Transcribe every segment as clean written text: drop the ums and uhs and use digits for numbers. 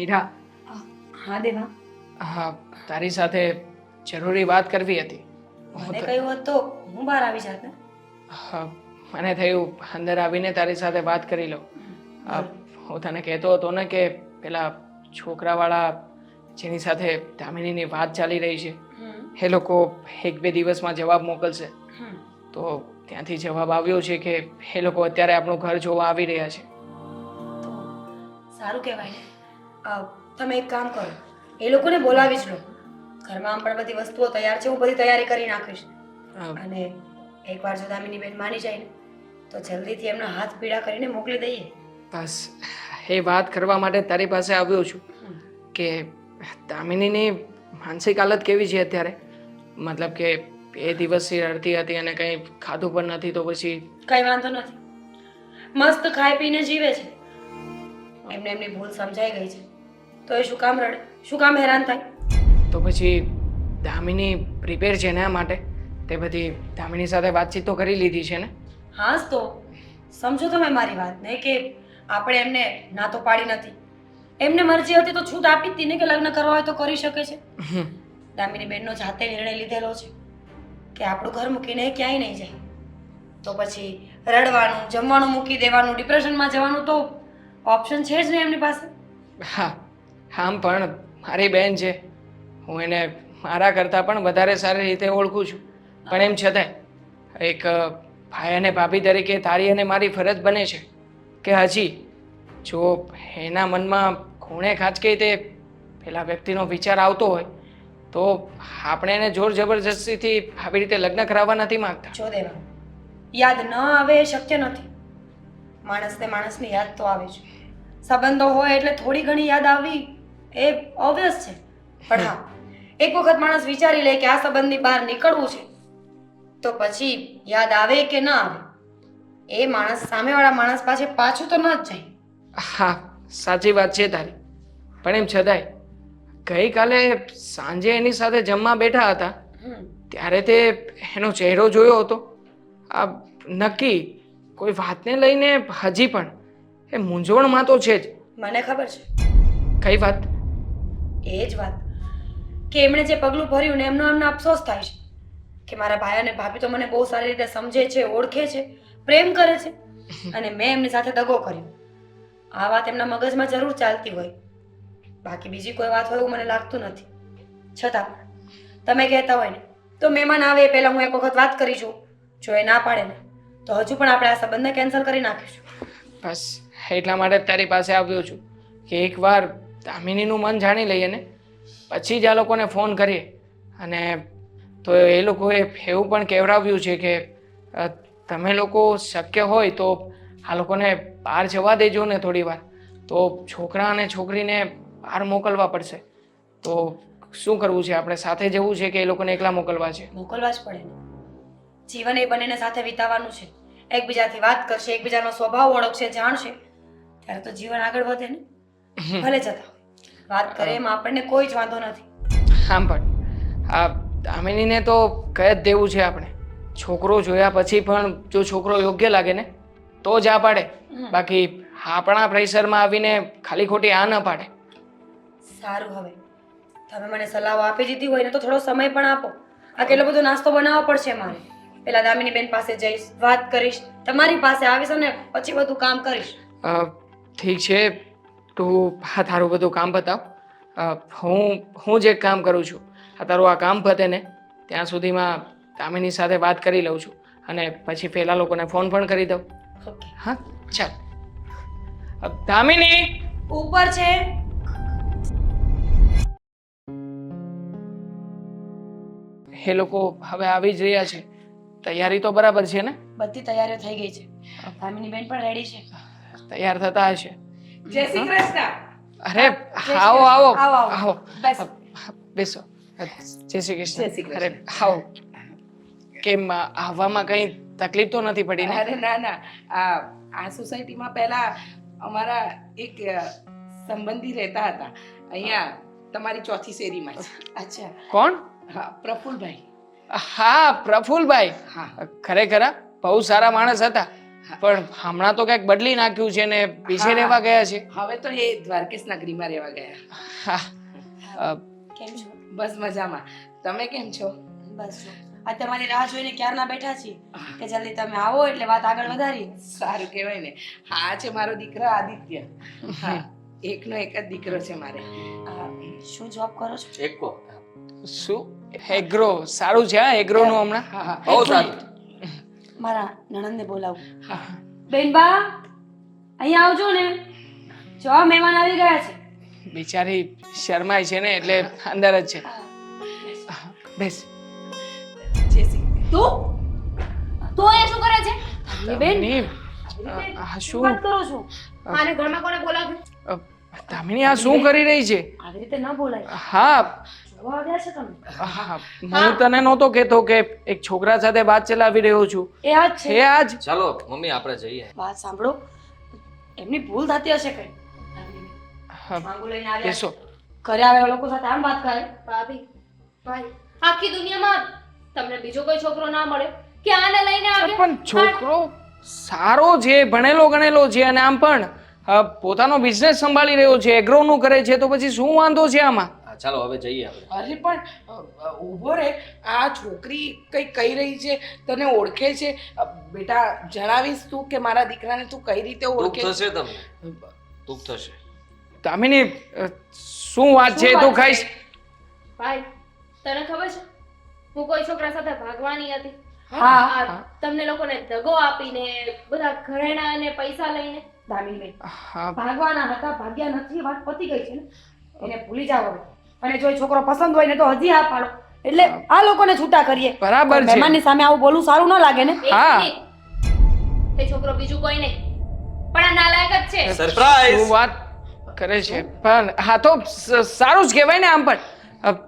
હીરા, હા દેવા, હા, તારી સાથે જરૂરી વાત કરવી હતી. મને કહ્યું હોત તો હું બહાર આવી જાત ને. હા, મને થયું અંદર આવીને તારી સાથે વાત કરી લઉં. બોલો. હું તને કહેતો હતો ને કે પેલા છોકરાવાળા જેની સાથે દામિનીની વાત ચાલી રહી છે એ લોકો 1-2 દિવસમાં જવાબ મોકલશે. તો ત્યાંથી જવાબ આવ્યો છે કે એ લોકો અત્યારે આપણું ઘર જોવા આવી રહ્યા છે. તો સારું કહેવાય ને. તમે એક કામ કરો, એ લોકોને બોલાવી જ લો. ઘરમાં આમ પણ બધી વસ્તુઓ તૈયાર છે, હું બધી તૈયારી કરી નાખીશ. અ, અને એકવાર જો દામિની બેન માની જાય ને તો જલ્દીથી એમના હાથ પીડા કરીને મોકલી દઈએ. બસ એ વાત કરવા માટે તારી પાસે આવ્યો છું કે દામિનીની માનસિક હાલત કેવી છે અત્યારે. મતલબ કે 2 દિવસથી રડતી હતી અને કંઈ ખાધું પણ નથી, તો પછી કઈ વાંધો નથી, મસ્ત ખાઈ પીને જીવે છે. એમને એમની ભૂલ સમજાઈ ગઈ છે તો એ શું કામ રડે, શું કામ હેરાન થાય? તો પછી દામિની પ્રિપેર છે ને આ માટે? તે બધી દામિની સાથે વાતચીત તો કરી લીધી છે ને? હા જ તો સમજો તમે મારી વાત ને કે આપણે એમને ના તો પાડી નથી. એમને મરજી હતી તો છૂટ આપી જ હતી ને કે લગ્ન કરવા હોય તો કરી શકે છે. દામિની બેનનો જાતે નિર્ણય લીધેલો છે કે આપણું ઘર મૂકીને એ ક્યાંય નહીં જાય. તો પછી રડવાનું, જમવાનું મૂકી દેવાનું, ડિપ્રેશનમાં જવાનું તો ઓપ્શન છે જ નહીં એમની પાસે. હા, આમ પણ મારી બેન છે, હું એને મારા કરતાં પણ વધારે સારી રીતે ઓળખું છું. પણ એમ છતાંય એક ભાઈ અને ભાભી તરીકે તારી અને મારી ફરજ બને છે કે હજી જો એના મનમાં ખૂણે ખાંચકે તે પેલા વ્યક્તિનો વિચાર આવતો હોય તો આપણે એને જોર જબરજસ્તીથી આવી રીતે લગ્ન કરાવવા નથી માંગતા. જો દેવા, યાદ ન આવે એ શક્ય નથી. માણસને માણસની યાદ તો આવે છે. સંબંધો હોય એટલે થોડી ઘણી યાદ આવવી એ ઓબ્વિયસ છે. પણ હા, એક વખત માણસ વિચારી લે કે આ સંબંધની બહાર નીકળવું છે તો પછી યાદ આવે કે ના આવે એ માણસ સામેવાળા માણસ પાસે પાછું તો ન જ જાય. હા, સાચી વાત છે તારી. પણ એમ છતાંય ગઈકાલે સાંજે એની સાથે જમવા બેઠા હતા ત્યારે તે એનો ચહેરો જોયો હતો. આ નક્કી કોઈ વાતને લઈને હજી પણ એ મૂંઝવણમાં તો છે જ. મને ખબર છે કઈ વાત? એ જ વાત કે એમણે જે પગલું ભર્યું ને એમનો એમને અફસોસ થાય છે કે મારા ભાઈ અને ભાભી તો મને બહુ સારી રીતે સમજે છે, ઓળખે છે, પ્રેમ કરે છે અને મેં એમની સાથે દગો કર્યો. આ વાત એમના મગજમાં જરૂર ચાલતી હોય, બાકી બીજી કોઈ વાત હોય એવું મને લાગતું નથી. છતાં તમે કહેતા હોય ને તો મહેમાન આવે એ પહેલાં હું એક વખત વાત કરી છું. જો એ ના પાડે ને તો હજુ પણ આપણે આ સંબંધને કેન્સલ કરી નાખીશું. બસ એટલા માટે જ તારી પાસે આવ્યો છું કે એકવાર દામિનીનું મન જાણી લઈએ ને પછી જ આ લોકોને ફોન કરીએ. અને તો એ લોકોએ એવું પણ કહેવડાવ્યું છે કે તમે લોકો શક્ય હોય તો આ લોકોને બહાર જવા દેજો ને થોડી વાર. તો છોકરા અને છોકરીને બહાર મોકલવા પડશે. તો શું કરવું છે? આપણે સાથે જવું છે કે એ લોકોને એકલા મોકલવા છે? મોકલવા જ પડે ને. જીવન એ બંનેને સાથે વિતાવવાનું છે. એકબીજાથી વાત કરશે, એકબીજાનો સ્વભાવ ઓળખશે, જાણશે, ત્યારે તો જીવન આગળ વધે ને. ભલે જતા હોય વાત કરે એમાં આપણને કોઈ જ વાંધો નથી. આમ પણ આ દામિનીને તો કહી જ દેવું છે આપણે. છોકરો જોયા પછી પણ જો છોકરો યોગ્ય લાગે ને તો જ આ પાડે, બાકી આપણા પ્રેશરમાં આવીને ખાલી ખોટી આ ન પાડે. સારું, હવે તમે મને સલાહો આપી દીધી હોય ને તો થોડો સમય પણ આપો. આ કેટલો બધો નાસ્તો બનાવવો પડશે મારે. પેલા દામિની બેન પાસે જઈશ, વાત કરીશ, તમારી પાસે આવીશ અને પછી બધું કામ કરીશ. ઠીક છે, તું આ તારું બધું કામ બતાવ. હું જે કામ કરું છું આ તારું આ કામ પતે ને ત્યાં સુધીમાં દામિની સાથે વાત કરી લઉં છું અને પછી પેલા લોકોને ફોન પણ કરી દઉં. ઓકે. હા, ચાલ. દામિની! ઉપર છે. એ લોકો હવે આવી જ રહ્યા છે. તૈયારી તો બરાબર છે ને? બધી તૈયારીઓ થઈ ગઈ છે. દામિની બેન પણ રેડી છે. તૈયાર થતા હશે. જય શ્રી કૃષ્ણ. અરે આવો આવો આવો. આવો, બેસો. બેસો. જય શ્રી કૃષ્ણ. જય શ્રી કૃષ્ણ. અરે આવો. કેમ આવવામાં કઈ તકલીફ તો નથી પડી ને? અરે ના ના, આ સોસાયટીમાં પહેલા અમારા એક સંબંધી રહેતા હતા. અહીંયા તમારી ચોથી શેરીમાં જ. અચ્છા. કોણ? હા, પ્રફુલભાઈ. હા, પ્રફુલભાઈ. હા. ખરેખર બહુ સારા માણસ હતા. પણ હમણાં તો કંઈક બદલી નાખ્યું છે ને બીજે હા. રહેવા ગયા છે. હવે તો એ દ્વારકેશ નગરીમાં રહેવા ગયા. હા અ, કેમ છો? બસ મજામાં. તમે કેમ છો? બસ જો આ તમારી રાહ જોઈને ક્યારના બેઠા છીએ કે જલ્દી તમે આવો એટલે વાત આગળ વધારીએ. સારું કહેવાય ને. હા છે મારો દીકરો આદિત્ય. હા, એકનો એક જ દીકરો છે મારે. શું જોબ કરો છો? એકો શું એગ્રો સારું છે હા એગ્રોનું હમણાં. હા હા બહુ એક સારું. મિનિટ. મારા નણંદને બોલાવું. હા. બેનબા અહીંયા આવજો ને. જો આ મહેમાન આવી ગયા છે. બિચારી શરમાય છે ને એટલે અંદર જ છે. બેસ. તું તું અહીંયા શું કરે છે? બેન દામિની, શું વાત શું કરો છો? આને ઘરમાં કોને બોલાવ્યું? અ, દામિની આ શું કરી રહી છે? આવી રીતે ન બોલાય. હા જોવા આવ્યા છે તમે? હા હું તને નહોતો કહેતો કે એક છોકરા સાથે વાત ચલાવી રહ્યો છું. એ આ જ એ છે. આજ ચાલો મમ્મી આપણે જઈએ. વાત સાંભળો. એમની ભૂલ થતી હશે કઈ. હા, માંગુ લઈને આવ્યા છે. બેસો. ઘરે આવેલા લોકો સાથે આમ વાત કરે. ભાભી ભાઈ આખી દુનિયામાં તમને બીજો કોઈ છોકરો ના મળે કે આને લઈને આવે પણ છોકરો સારો છે ભણેલો ગણેલો છે અને આમ પણ પોતાનો બિઝનેસ સંભાળી રહ્યો છે એગ્રોનું કરે છે તો પછી શું વાંધો છે આમાં? હા, ચાલો હવે જઈએ આપણે. અરે પણ ઊભો રે. આ છોકરી કઈ કહી રહી છે, તને ઓળખે છે? બેટા જણાવીશ તું કે મારા દીકરાને તું કઈ રીતે દુઃખ ઓળખે છે? થશે તમને, દુઃખ થશે. દામિની શું વાત છે શું તું વાત છે? ખાઈશ? ભાઈ તને ખબર છે હું કોઈ છોકરા સાથે ભાગવાની હતી હા આ તમને લોકોને દગો આપીને બધા ઘરેણા અને પૈસા લઈને દામિનીબેન હા ભાગવાના હતા ભાગ્યા નથી વાત પતી ગઈ છે ને એને ભૂલી જાવ હવે. અને જો એ છોકરો પસંદ હોય ને તો હજી હા પાડો એટલે આ લોકોને છૂટા કરીએ. બરાબર છે. મહેમાનની સામે આવું બોલવું સારું ન લાગે ને. એક હા. મિનિટ. એ છોકરો બીજું કોઈ નહીં પણ આ નાલાયક જ છે. સરપ્રાઈઝ. શું વાત કરે છે પણ હા તો સારું જ કહેવાય ને આમ પણ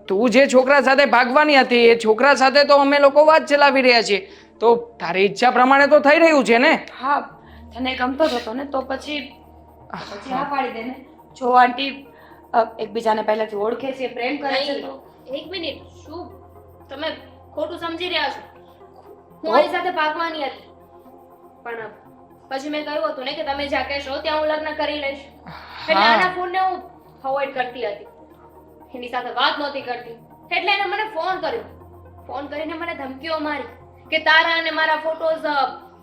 તું જે છોકરા સાથે ભાગવાની હતી એ છોકરા સાથે તો અમે લોકો વાત ચલાવી રહ્યા છીએ તો તારી ઈચ્છા પ્રમાણે તો થઈ રહ્યું છે ને. હા તને ગમતો જ હતો ને તો પછી હા પાડી દે ને. જો આંટી એકબીજાને પહેલાથી ઓળખે છે પ્રેમ કરે છે તો નહીં, એક મિનિટ શું તમે ખોટું સમજી રહ્યા છો હું આની સાથે ભાગવાની હતી પણ પછી મેં કહ્યું હતું ને કે તમે જ્યાં કહેશો ત્યાં હું લગ્ન કરી લઈશ એટલે આના ફોનને હું અવોઇડ કરતી હતી એની સાથે વાત નહોતી કરતી એટલે એને મને ફોન કર્યો ફોન કરીને મને ધમકીઓ મારી કે તારા અને મારા ફોટોઝ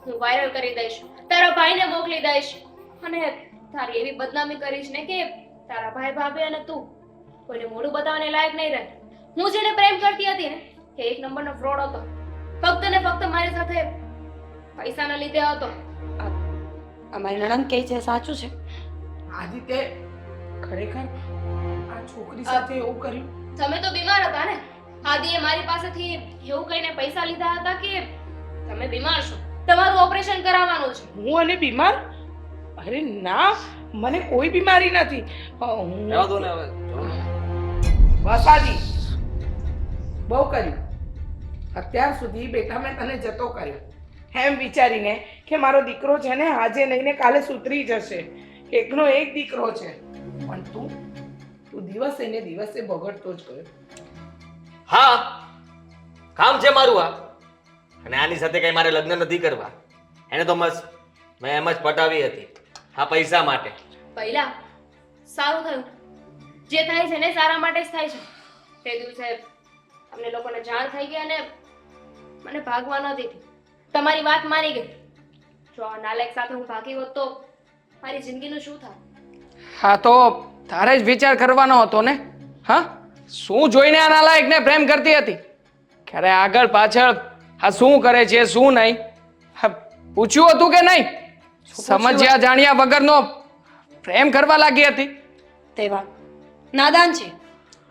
હું વાયરલ કરી દઈશ તારા ભાઈને મોકલી દઈશ અને તારી એવી બદનામી કરીશ ને કે તારા ભાઈ ભાભી અને તું કોઈને મોઢું બતાવવાને લાયક નહીં રહે હું જેને પ્રેમ કરતી હતી ને એ એક નંબરનો ફ્રોડ હતો ફક્ત ને ફક્ત મારી સાથે પૈસાના લીધે હતો અમારી નણંદ કહે છે સાચું છે. આદિત્ય ખરેખર આ છોકરી સાથે એવું કર્યું? તમે તો બીમાર હતા ને આદિએ મારી પાસેથી એવું કહીને પૈસા લીધા હતા કે તમે બીમાર છો તમારું ઓપરેશન કરાવવાનું છે હું અને બીમાર? અરે ના, મને કોઈ બીમારી નથી. હું રહેવા દો ને હવે. વસાજી બહુ કર્યું અત્યાર સુધી. બેટા મેં તને જતો કર્યો એમ વિચારીને કે મારો દીકરો છે ને આજે નહીં ને કાલે સુધરી જશે. એકનો એક દીકરો છે પણ તું દિવસે ને દિવસે બગડતો જ ગયો. હા, કામ છે મારું આ. અને આની સાથે કઈ મારે લગ્ન નથી કરવા. એને તો મસ્ત મેં એમ જ પટાવી હતી આ પૈસા માટે. પહેલા સારું થયું જે થાય છે ને સારા માટે જ થાય છે તે દિવસે અમને લોકોને જાણ થઈ ગઈ અને મને ભાગવા ન દીધી તમારી વાત માની ગઈ જો આ નાલાયક સાથે હું ભાગી હોત તો મારી જિંદગીનું શું થાય? હા તો તારે જ વિચાર કરવાનો હતો ને. હા શું જોઈને આ નાલાયકને પ્રેમ કરતી હતી? ક્યારે આગળ પાછળ આ શું કરે છે શું નહીં હા, પૂછ્યું હતું કે નહીં? સમજ્યા જાણ્યા વગરનો પ્રેમ કરવા લાગી હતી. તેવા નાદાન છે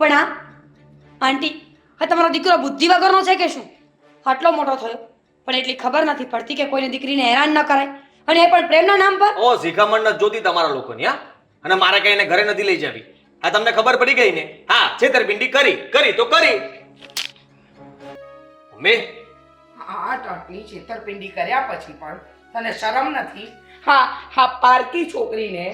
પણ હા આંટી હા તમારો દીકરો બુદ્ધિ વગરનો છે કે શું? આટલો મોટો થયો પણ એટલી ખબર નથી પડતી કે કોઈને દીકરીને હેરાન ન કરાય અને એ પણ પ્રેમના નામ પર. ઓ શિખામણ નથી જોતી તમારા લોકોની. હા, અને મારે કઈ એને ઘરે નથી લઈ જવી. આ તમને ખબર પડી ગઈ ને? હા, છેતરપિંડી કરી તો કરી. મમ્મી આટલી છેતરપિંડી કર્યા પછી પણ તને શરમ નથી? હા પારકી છોકરીને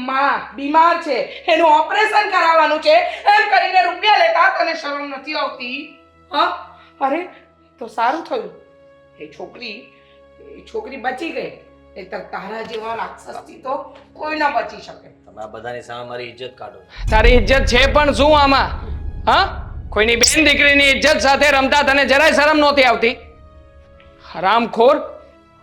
માં બીમાર છે એનું ઓપરેશન કરાવવાનું છે એમ કરીને રૂપિયા લેતા તને શરમ નથી આવતી? હા, અરે તો સારું થયું એ છોકરી બચી ગઈ. નહીંતર તારા જેવા રાક્ષસથી તો કોઈ ના બચી શકે. તમે આ બધાની સામે મારી ઇજ્જત કાઢો. તારી ઇજ્જત છે પણ શું આમાં? હા, કોઈની બેન દીકરીની ઇજ્જત સાથે રમતા તને જરાય શરમ નહોતી આવતી? હરામખોર,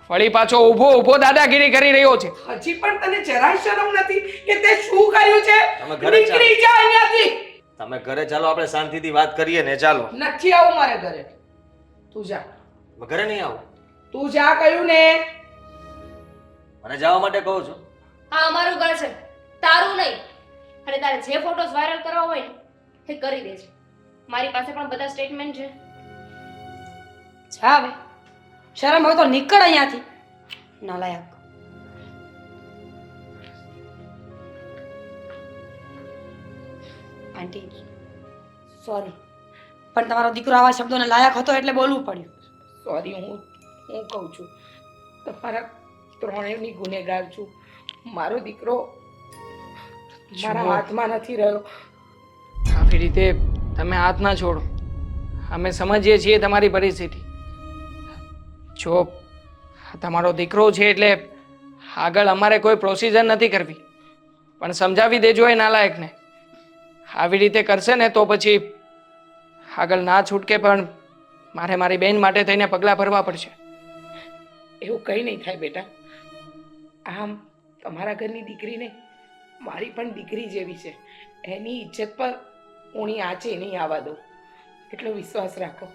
વળી પાછો ઊભો ઊભો દાદાગીરી કરી રહ્યો છે. હજી પણ તને જરાય શરમ નથી કે તે શું કર્યું છે? તમે ઘરે ચાલો. નીકળી જા અહીંયાથી. તમે ઘરે ચાલો, આપણે શાંતિથી વાત કરીએ ને. ચાલો. નથી આવું મારે ઘરે. તું જા. મેં ઘરે નહીં આવું. તું જા કહ્યું ને. મને જવા માટે કહું છું. આ અમારું ઘર છે, તારું નહીં. અને તારે જે ફોટોસ વાયરલ કરવા હોય ને એ કરી દેજે. મારી પાસે પણ બધા સ્ટેટમેન્ટ છે. જા હવે, શરમ હોય તો નીકળ અહીંયાથી, નાલાયક. આંટી સોરી, પણ તમારો દીકરો આવા શબ્દોને લાયક હતો એટલે બોલવું પડ્યું. સોરી, હું કહું છું, તમારા ત્રણેયની ગુનેગાર છું. મારો દીકરો મારા જુઓ. હાથમાં નથી રહ્યો. આવી રીતે તમે હાથ ના છોડો. અમે સમજીએ છીએ તમારી પરિસ્થિતિ. જો તમારો દીકરો છે એટલે આગળ અમારે કોઈ પ્રોસિજર નથી કરવી, પણ સમજાવી દેજો એ નાલાયકને. આવી રીતે કરશે ને તો પછી આગળ ના છૂટકે પણ મારે મારી બેન માટે થઈને પગલાં ભરવા પડશે. એવું કંઈ નહીં થાય બેટા. આમ તમારા ઘરની દીકરી નહીં, મારી પણ દીકરી જેવી છે. એની ઇજ્જત પર ઊણી આંચે નહીં આવવા દો, એટલો વિશ્વાસ રાખો.